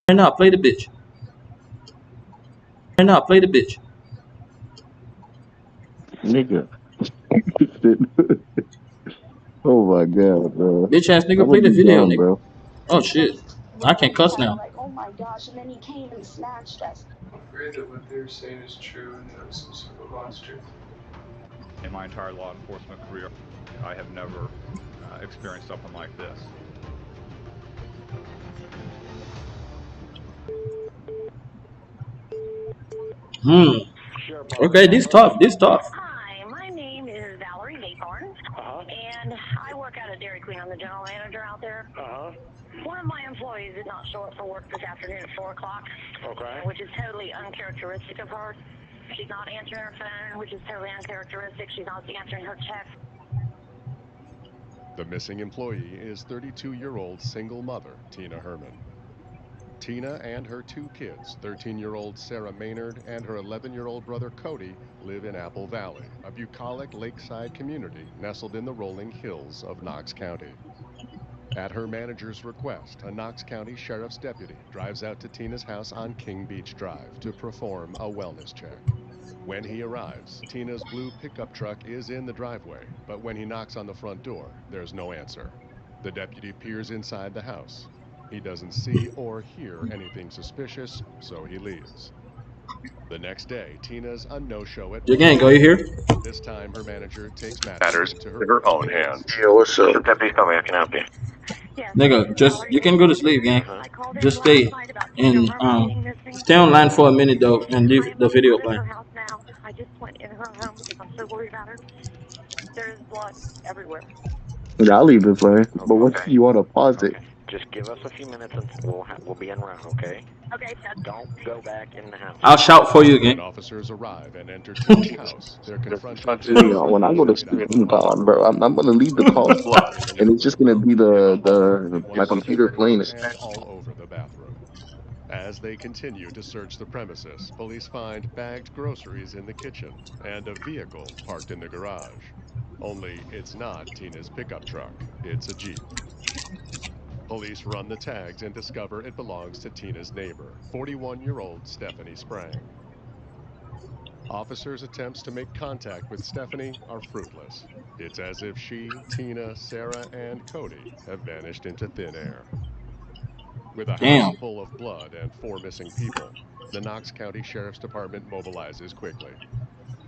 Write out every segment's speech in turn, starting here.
Right now, play the bitch. Right now, play the bitch. Nigga. Oh my god, bro. Bitch ass I'm nigga, play gonna the be video, gone, nigga. bro. Oh shit. I can't cuss now. Like, oh my gosh, and then he came and snatched us. I'm afraid that what they're saying is true and that I'm some sort of monster. In my entire law enforcement career, I have never experienced something like this. Okay, this tough. This tough. Hi, my name is Valerie Maythorn, and I work at a Dairy Queen. I'm the general manager out there. One of my employees did not show up for work this afternoon at 4 o'clock, which is totally uncharacteristic of her. She's not answering her phone, which is totally uncharacteristic. She's not answering her text. The missing employee is 32-year-old single mother, Tina Herman. Tina and her two kids, 13-year-old Sarah Maynard and her 11-year-old brother Cody, live in Apple Valley, a bucolic lakeside community nestled in the rolling hills of Knox County. At her manager's request, a Knox County Sheriff's deputy drives out to Tina's house on King Beach Drive to perform a wellness check. When he arrives, Tina's blue pickup truck is in the driveway, but when he knocks on the front door, there's no answer. The deputy peers inside the house. He doesn't see or hear anything suspicious, so he leaves. The next day, Tina's a no-show at The work. gang, are you here? This time, her manager takes matters into her own hands. Yo, what's up? Deputy, tell me I can help you. Yes, Nigga, just you can go to sleep, gang. I called in Just last stay night about Tina and Herman being missing. stay online for a minute though and I leave am the in video front of playing. her house now. I just went in her home because I'm so worried about her. There's blood everywhere. Yeah, I'll leave it play. But what Okay. you want to pause it? Okay. Just give us a few minutes and we'll be en route, okay? Okay, that's Don't go back in the house. I'll shout for you, When gang. officers arrive and enter Tina's house, they're confronted Yeah, with when I go to straight out of sleep, bro, I'm gonna leave the calls blocked, and it's just gonna be my one computer refrigerator playing it. and all over the bathroom. As they continue to search the premises, police find bagged groceries in the kitchen and a vehicle parked in the garage. Only it's not Tina's pickup truck, it's a Jeep. Police run the tags and discover it belongs to Tina's neighbor, 41-year-old Stephanie Sprang. Officers' attempts to make contact with Stephanie are fruitless. It's as if she, Tina, Sarah, and Cody have vanished into thin air. With a house Damn. full of blood and 4 missing people, the Knox County Sheriff's Department mobilizes quickly.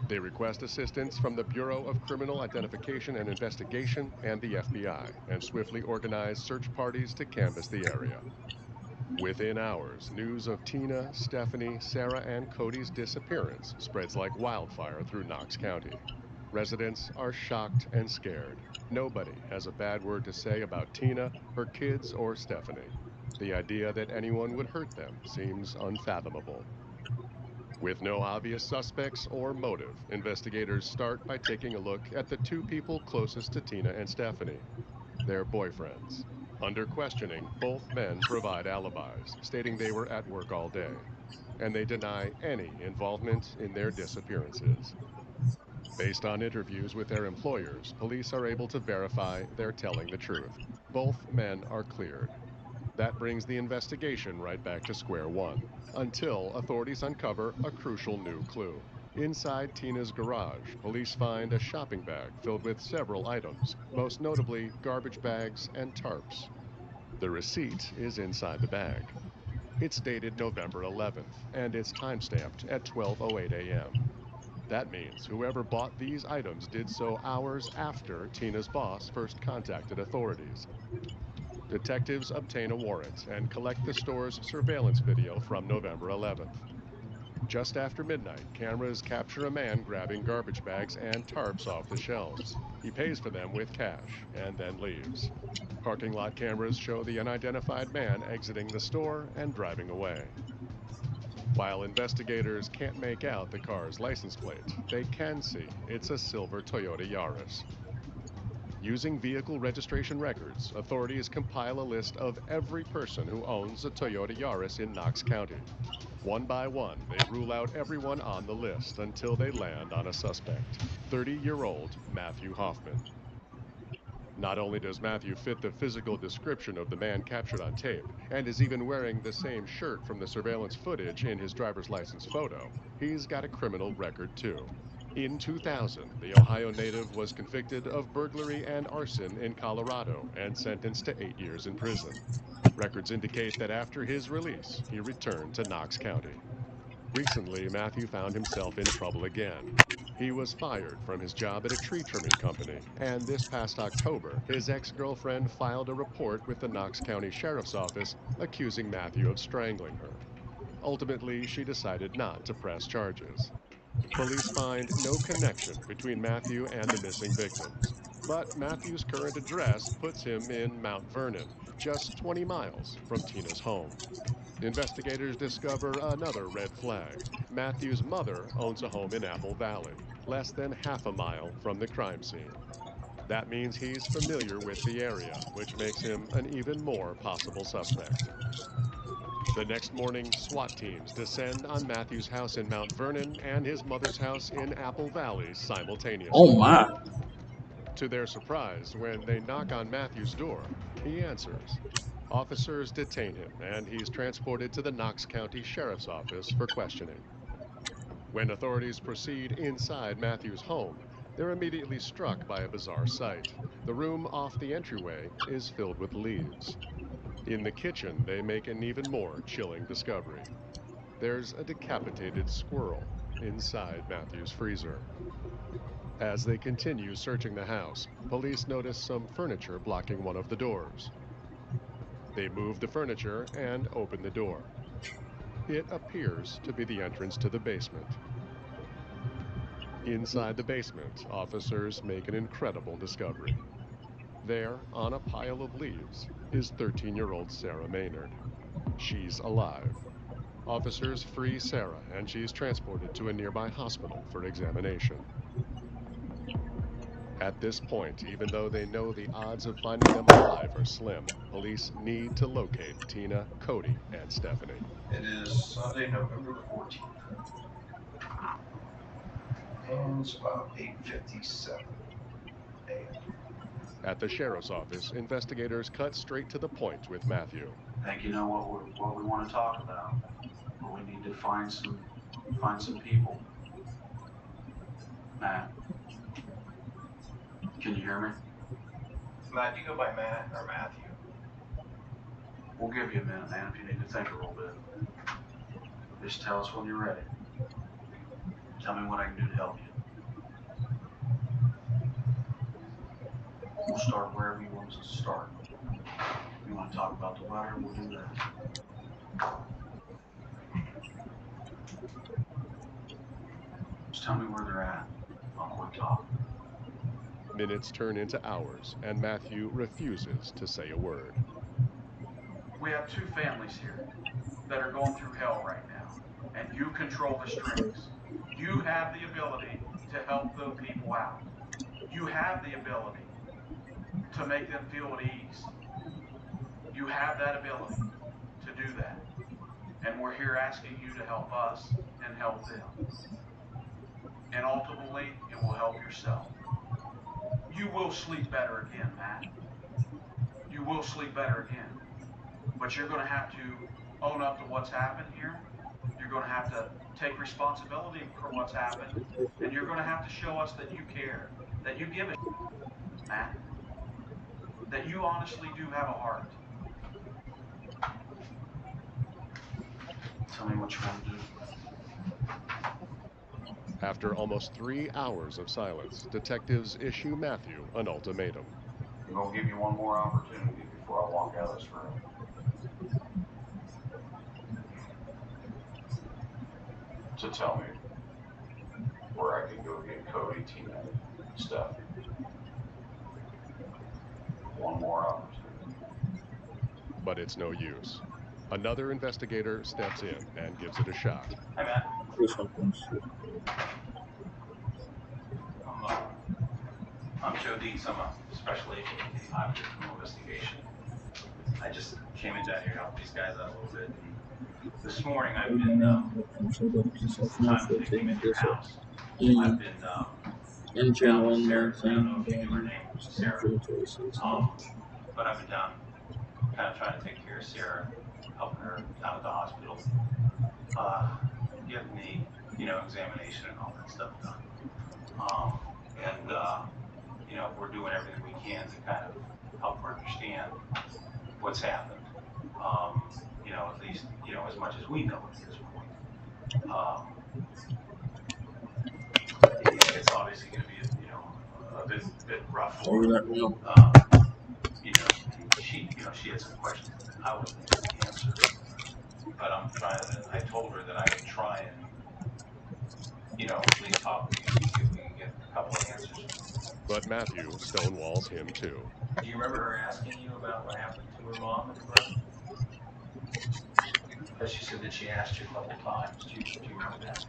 They request assistance from the Bureau of Criminal Identification and Investigation and the FBI, and swiftly organize search parties to canvass the area. Within hours, news of Tina, Stephanie, Sarah, and Cody's disappearance spreads like wildfire through Knox County. Residents are shocked and scared. Nobody has a bad word to say about Tina, her kids, or Stephanie. The idea that anyone would hurt them seems unfathomable. With no obvious suspects or motive, investigators start by taking a look at the two people closest to Tina and Stephanie, their boyfriends. Under questioning, both men provide alibis, stating they were at work all day, and they deny any involvement in their disappearances. Based on interviews with their employers, police are able to verify they're telling the truth. Both men are cleared. That brings the investigation right back to square one, until authorities uncover a crucial new clue. Inside Tina's garage, police find a shopping bag filled with several items, most notably garbage bags and tarps. The receipt is inside the bag. It's dated November 11th, and it's time-stamped at 12:08 a.m. That means whoever bought these items did so hours after Tina's boss first contacted authorities. Detectives obtain a warrant and collect the store's surveillance video from November 11th. Just after midnight, cameras capture a man grabbing garbage bags and tarps off the shelves. He pays for them with cash and then leaves. Parking lot cameras show the unidentified man exiting the store and driving away. While investigators can't make out the car's license plate, they can see it's a silver Toyota Yaris. Using vehicle registration records, authorities compile a list of every person who owns a Toyota Yaris in Knox County. One by one, they rule out everyone on the list until they land on a suspect, 30-year-old Matthew Hoffman. Not only does Matthew fit the physical description of the man captured on tape, and is even wearing the same shirt from the surveillance footage in his driver's license photo, he's got a criminal record too. In 2000, the Ohio native was convicted of burglary and arson in Colorado and sentenced to 8 years in prison. Records indicate that after his release, he returned to Knox County. Recently, Matthew found himself in trouble again. He was fired from his job at a tree trimming company, and this past October, his ex-girlfriend filed a report with the Knox County Sheriff's Office accusing Matthew of strangling her. Ultimately, she decided not to press charges. Police find no connection between Matthew and the missing victims, but Matthew's current address puts him in Mount Vernon, just 20 miles from Tina's home. Investigators discover another red flag. Matthew's mother owns a home in Apple Valley, less than half a mile from the crime scene. That means he's familiar with the area, which makes him an even more possible suspect. The next morning, SWAT teams descend on Matthew's house in Mount Vernon and his mother's house in Apple Valley Oh simultaneously. my. To their surprise, when they knock on Matthew's door, he answers. Officers detain him, and he's transported to the Knox County Sheriff's Office for questioning. When authorities proceed inside Matthew's home, they're immediately struck by a bizarre sight. The room off the entryway is filled with leaves. In the kitchen, they make an even more chilling discovery. There's a decapitated squirrel inside Matthew's freezer. As they continue searching the house, police notice some furniture blocking one of the doors. They move the furniture and open the door. It appears to be the entrance to the basement. Inside the basement, officers make an incredible discovery. There, on a pile of leaves, is 13-year-old Sarah Maynard. She's alive. Officers free Sarah, and she's transported to a nearby hospital for examination. At this point, even though they know the odds of finding them alive are slim, police need to locate Tina, Cody, and Stephanie. It is Sunday, November the 14th. And it's about 8:57 a.m. At the sheriff's office, investigators cut straight to the point with Matthew. I think you know what we want to talk about. But we need to find some people. Matt, can you hear me? Matt, do you go by Matt or Matthew? We'll give you a minute, man, if you need to think a little bit. Just tell us when you're ready. Tell me what I can do to help you. We'll start wherever you want us to start. If you want to talk about the weather, we'll do that. Just tell me where they're at. I'll quit talking. Minutes turn into hours, and Matthew refuses to say a word. We have two families here that are going through hell right now, and you control the strings. You have the ability to help those people out. You have the ability to make them feel at ease. You have that ability to do that. And we're here asking you to help us and help them. And ultimately, it will help yourself. You will sleep better again, Matt. You will sleep better again. But you're going to have to own up to what's happened here. You're going to have to take responsibility for what's happened. And you're going to have to show us that you care, that you give a shit, Matt. That you honestly do have a heart. Tell me what you want to do. After almost 3 hours of silence, detectives issue Matthew an ultimatum. I'm going to give you one more opportunity before I walk out of this room. To tell me where I can go get Cody, Tina, and Stephanie. One more opportunity. But it's no use. Another investigator steps in and gives it a shot. Hi, Matt. This one. I'm Joe Dietz. I'm a special agent in the Highway Criminal Investigation. I just came in down here to help these guys out a little bit. And this morning I've been, since the time that they came into your house, I've been In general, Sarah, I don't know if you knew her man, name, Sarah. But I've been down kind of trying to take care of Sarah, helping her out at the hospital, getting the, examination and all that stuff done. And we're doing everything we can to kind of help her understand what's happened. At least, as much as we know at this point. It's obviously going to be, a bit rough for her. And she had some questions that I wasn't able to answer. But I told her that I would try and, at least talk with you and see if we can get a couple of answers from you. But Matthew stonewalls him too. Do you remember her asking you about what happened to her mom and her brother? Because she said that she asked you a couple times. Do you remember that?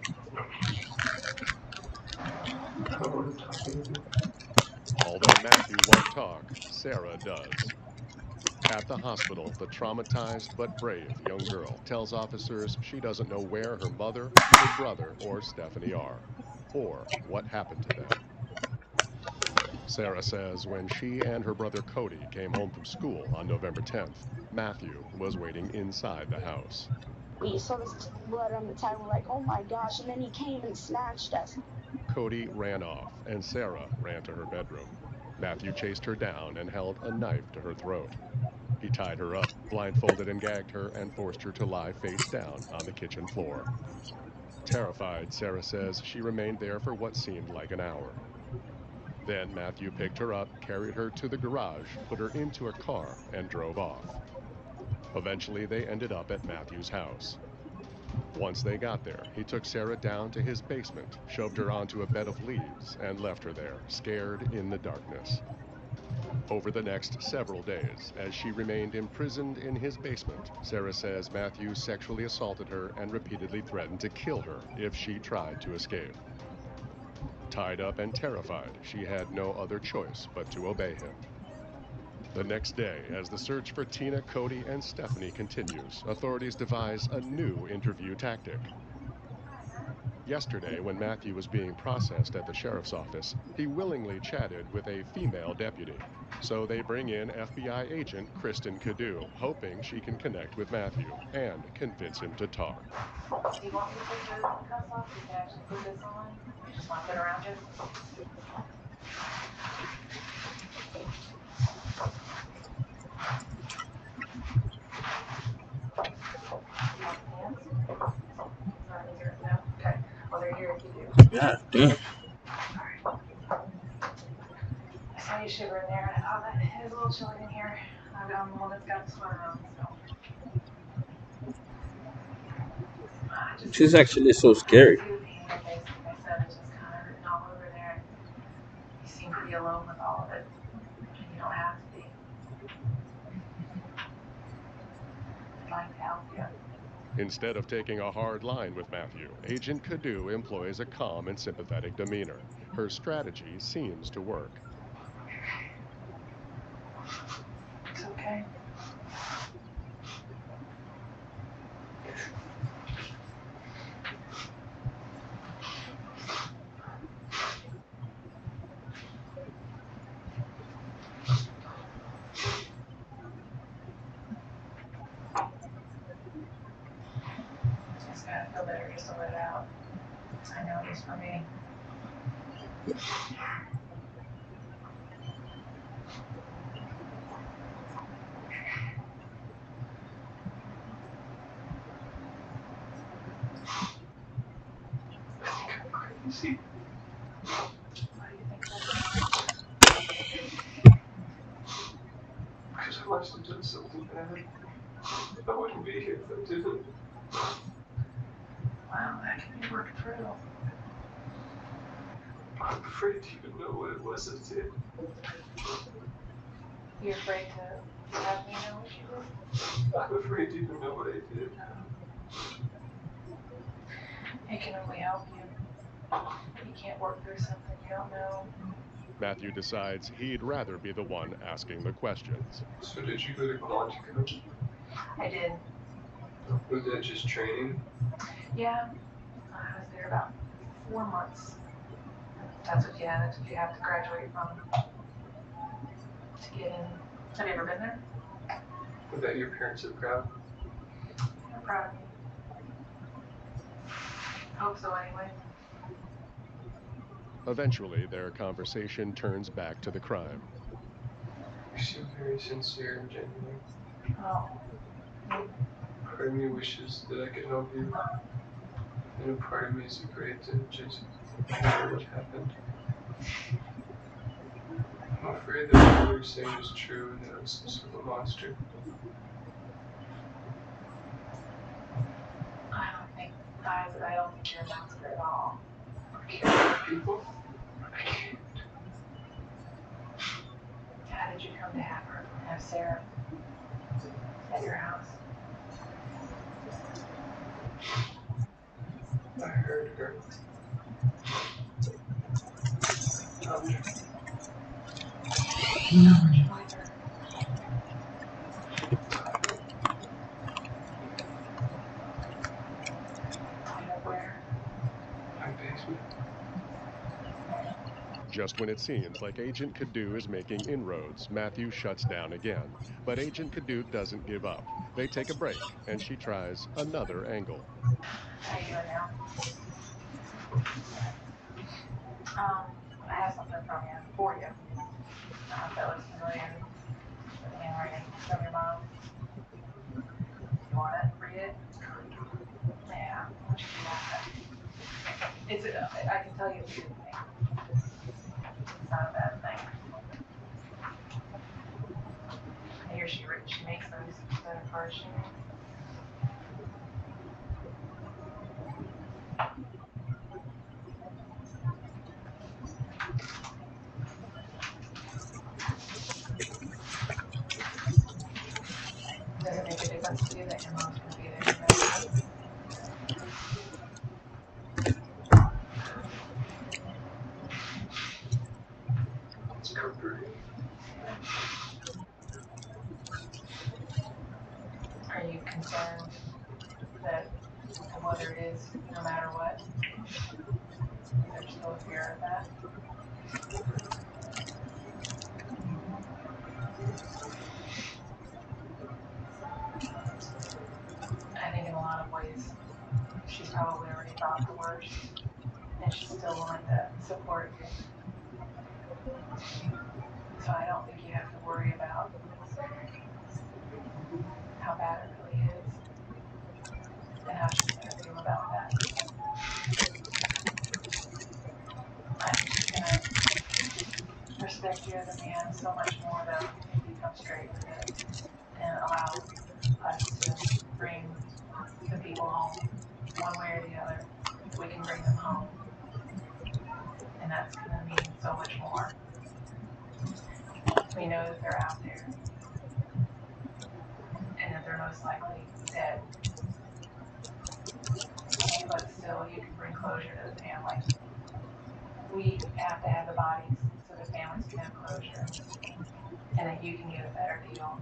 I don't want to talk anymore. Although Matthew won't talk, Sarah does. At the hospital, the traumatized but brave young girl tells officers she doesn't know where her mother, her brother, or Stephanie are, or what happened to them. Sarah says when she and her brother Cody came home from school on November 10th, Matthew was waiting inside the house. We saw this blood on the tag. We're like, oh my gosh. And then he came and snatched us. Cody ran off, and Sarah ran to her bedroom. Matthew chased her down and held a knife to her throat. He tied her up, blindfolded and gagged her, and forced her to lie face down on the kitchen floor. Terrified, Sarah says she remained there for what seemed like an hour. Then Matthew picked her up, carried her to the garage, put her into a car, and drove off. Eventually, they ended up at Matthew's house. Once they got there, he took Sarah down to his basement, shoved her onto a bed of leaves, and left her there, scared in the darkness. Over the next several days, as she remained imprisoned in his basement, Sarah says Matthew sexually assaulted her and repeatedly threatened to kill her if she tried to escape. Tied up and terrified, she had no other choice but to obey him. The next day, as the search for Tina, Cody, and Stephanie continues, authorities devise a new interview tactic. Yesterday, when Matthew was being processed at the sheriff's office, he willingly chatted with a female deputy. So they bring in FBI agent Kristen Cadu, hoping she can connect with Matthew and convince him to talk. Do you want me to put the cuffs off? You can actually put this on. You just want to put it around you? You want the pants? Or is there, no? Okay. Well, they're here if you do. God damn. I saw you shivering there, and I thought that it was a little chilly in here. I'm the one that's got the sweater on, so. She's actually so scary. Like I said, it's just kind of written all over there. You seem pretty alone with all of it. And you don't have to be. I'd like to help you. Instead of taking a hard line with Matthew, Agent Cadu employs a calm and sympathetic demeanor. Her strategy seems to work. It's okay. Just gotta feel better just to let it out. I know it is for me. Crazy. Why do you think that? Because I must have done something bad. I wouldn't be here if I didn't. Well, that can be worked through. I'm afraid to even know what it was I did. You're afraid to have me know what you did? I'm afraid to even know what I did. It can only help you. You can't work through something you don't know. Matthew decides he'd rather be the one asking the questions. So did you go to Quantico? I did. Was that just training? Yeah. I was there about 4 months. That's what you have to graduate from to get in. Have you ever been there? Would that your parents are proud? I'm proud of you. Hope so anyway. Eventually, their conversation turns back to the crime. You seem very sincere and genuine. Oh. Part of me wishes that I could help you. And a part of me is afraid to just hear what happened. I'm afraid that what you're saying is true and that I'm some sort of monster. I don't think you're a monster at all. I can't hurt people. I can't. How did you come to have Sarah at your house? I heard her. Found her. Where'd you find her? Tied up where? My basement. Just when it seems like Agent Cadu is making inroads, Matthew shuts down again. But Agent Cadu doesn't give up. They take a break, and she tries another angle. How you doing now? I have something for you. I don't know if that looks familiar. The handwriting from your mom. You want it? Read it? Yeah, I want you to do that. I can tell you it's a good thing. It's not a bad thing. I hear she makes those. Is that a card she makes? Does it make a difference to you that your mom's going to be there no matter what? It's comforting. Are you concerned that whether it is no matter what, is there still a fear of that? I think in a lot of ways, she's probably already thought the worst, and she's still willing to support you. So I don't think you have to worry about how bad it really is and how she's going to feel about that. I think she's going to respect you as a man so much more, though, if you come straight with it and allow us to bring the people home one way or the other. We can bring them home, and that's going to mean so much more. We know that they're out there and that they're most likely dead, but still you can bring closure to the family. We have to have the bodies so the families can have closure, and that you can get a better deal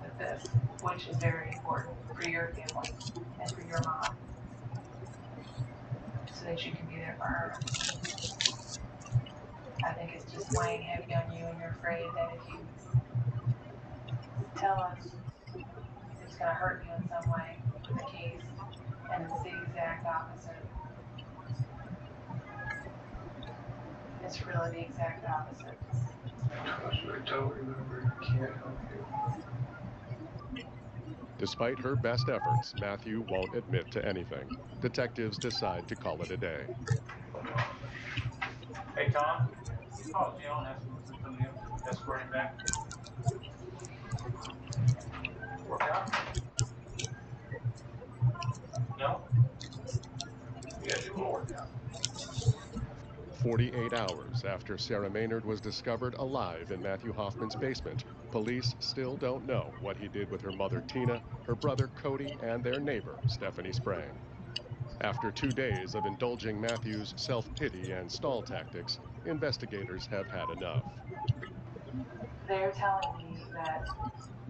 with this, which is very important for your family and for your mom, so that you can be there for her. I think it's just weighing heavy on you, and you're afraid that if you tell us, it's going to hurt you in some way with the case, and it's the exact opposite. It's really the exact opposite. I don't remember. I can't help you. Despite her best efforts, Matthew won't admit to anything. Detectives decide to call it a day. Hey, Tom, you call Jill and ask him to come in, escort him back. Work out? No? Yeah, do a little workout. 48 hours after Sarah Maynard was discovered alive in Matthew Hoffman's basement, police still don't know what he did with her mother Tina, her brother Cody, and their neighbor Stephanie Sprang. After 2 days of indulging Matthew's self-pity and stall tactics, investigators have had enough. They're telling me that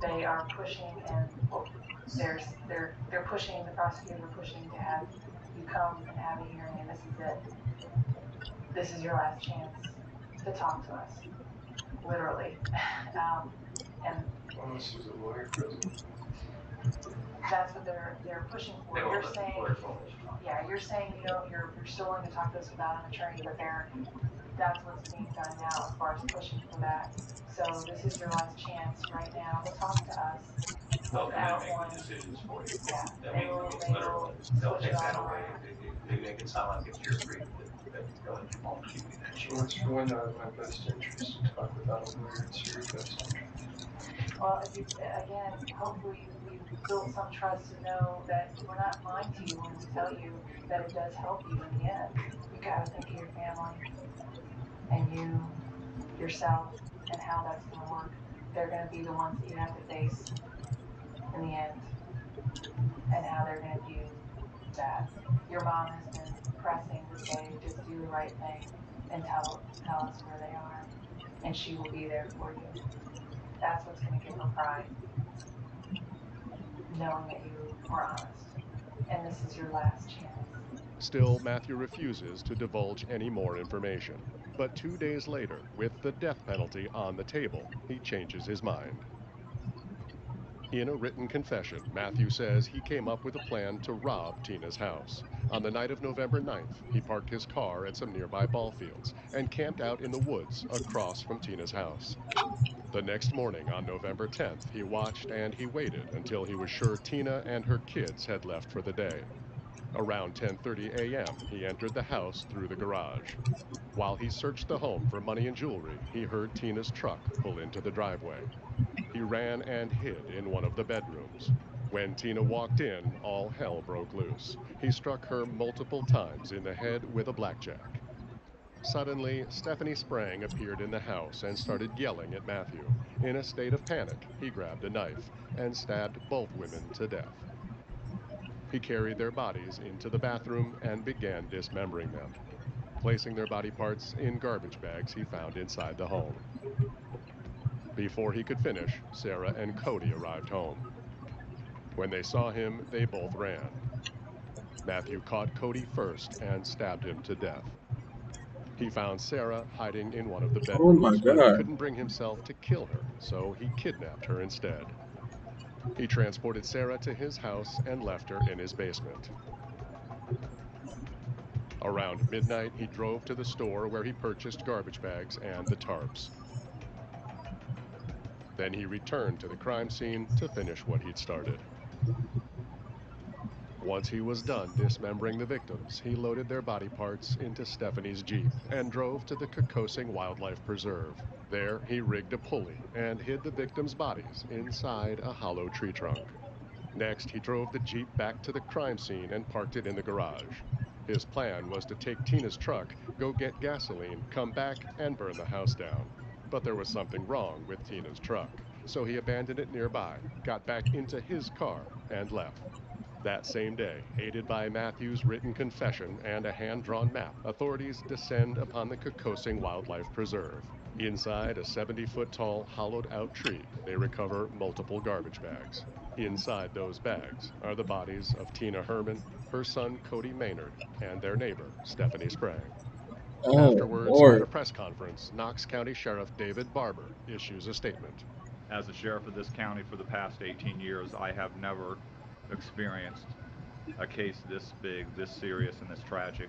they are pushing, and well, they're pushing, the prosecutors are pushing to have you come and have a hearing, and this is it. This is your last chance to talk to us, literally. And Unless there's a lawyer present. that's what they're pushing for. You're saying, yeah, you're saying you're still willing to talk to us without an attorney, but that's what's being done now as far as pushing for that. So this is your last chance right now to talk to us. Well, and Without they make one, the decisions for you. yeah, I they mean, will literally, they'll switch take it all that away. around. They make it sound like it's your freedom that really won't give you that Well, chance. it's really not in my best interest to talk without a lawyer. It's your best interest. Well, if you, again, hopefully we've built some trust to know that we're not lying to you when we tell you that it does help you in the end. You gotta think of your family and yourself, and how that's gonna work. They're gonna be the ones that you have to face in the end, and how they're gonna view that. Your mom has been pressing to say, just do the right thing and tell us where they are, and she will be there for you. That's what's gonna give her pride, knowing that you were honest. And this is your last chance. Still, Matthew refuses to divulge any more information. But 2 days later, with the death penalty on the table, he changes his mind. In a written confession, Matthew says he came up with a plan to rob Tina's house. On the night of November 9th, he parked his car at some nearby ball fields and camped out in the woods across from Tina's house. The next morning, on November 10th, he watched and he waited until he was sure Tina and her kids had left for the day. Around 10:30 a.m., he entered the house through the garage. While he searched the home for money and jewelry, he heard Tina's truck pull into the driveway. He ran and hid in one of the bedrooms. When Tina walked in, all hell broke loose. He struck her multiple times in the head with a blackjack. Suddenly, Stephanie Sprang appeared in the house and started yelling at Matthew. In a state of panic, he grabbed a knife and stabbed both women to death. He carried their bodies into the bathroom and began dismembering them, placing their body parts in garbage bags he found inside the home. Before he could finish, Sarah and Cody arrived home. When they saw him, they both ran. Matthew caught Cody first and stabbed him to death. He found Sarah hiding in one of the Oh my bedrooms, but he God. couldn't bring himself to kill her, so he kidnapped her instead. He transported Sarah to his house and left her in his basement. Around midnight, he drove to the store where he purchased garbage bags and the tarps. Then he returned to the crime scene to finish what he'd started. Once he was done dismembering the victims, he loaded their body parts into Stephanie's Jeep and drove to the Kokosing Wildlife Preserve. There, he rigged a pulley and hid the victims' bodies inside a hollow tree trunk. Next, he drove the Jeep back to the crime scene and parked it in the garage. His plan was to take Tina's truck, go get gasoline, come back, and burn the house down. But there was something wrong with Tina's truck, so he abandoned it nearby, got back into his car, and left. That same day, aided by Matthew's written confession and a hand-drawn map, authorities descend upon the Kokosing Wildlife Preserve. Inside a 70-foot-tall, hollowed-out tree, they recover multiple garbage bags. Inside those bags are the bodies of Tina Herman, her son Cody Maynard, and their neighbor, Stephanie Sprang. Oh Afterwards, at a Lord. press conference, Knox County Sheriff David Barber issues a statement. As the sheriff of this county for the past 18 years, I have never experienced a case this big, this serious, and this tragic.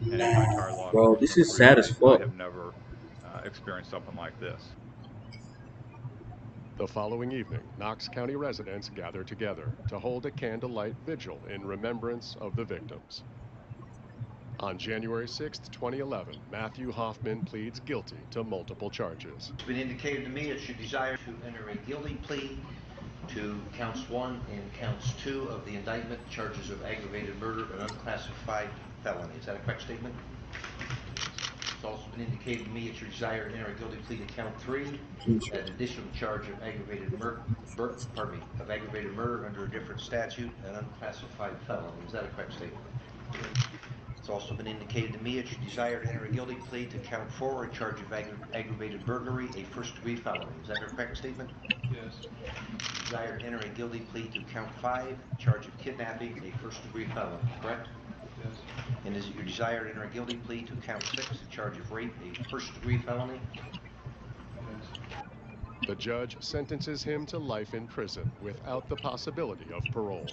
And in my entire law Bro, this enforcement is sad career, as I fuck. have never experienced something like this. The following evening, Knox County residents gather together to hold a candlelight vigil in remembrance of the victims. On January 6, 2011, Matthew Hoffman pleads guilty to multiple charges. It's been indicated to me it's your desire to enter a guilty plea to counts 1 and counts 2 of the indictment, charges of aggravated murder and unclassified felony. Is that a correct statement? It's also been indicated to me it's your desire to enter a guilty plea to count 3, an additional charge of aggravated murder under a different statute, an unclassified felony. Is that a correct statement? It's also been indicated to me it's your desire to enter a guilty plea to count 4, a charge of aggravated burglary, a first-degree felony. Is that a correct statement? Yes. Desire to enter a guilty plea to count 5, charge of kidnapping, a first-degree felony. Correct? Yes. And is it your desire to enter a guilty plea to count 6, a charge of rape, a first-degree felony? Yes. The judge sentences him to life in prison without the possibility of parole.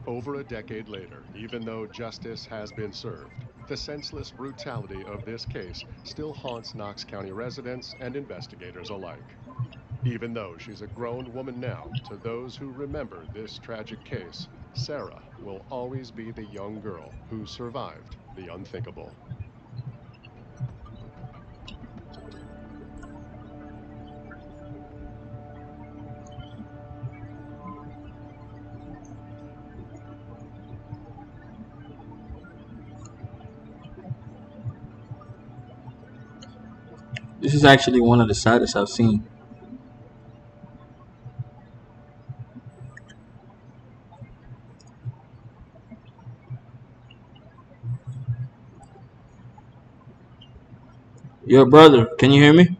Over a decade later, even though justice has been served, the senseless brutality of this case still haunts Knox County residents and investigators alike. Even though she's a grown woman now, to those who remember this tragic case, Sarah will always be the young girl who survived the unthinkable. This is actually one of the saddest I've seen. Yo, brother, can you hear me?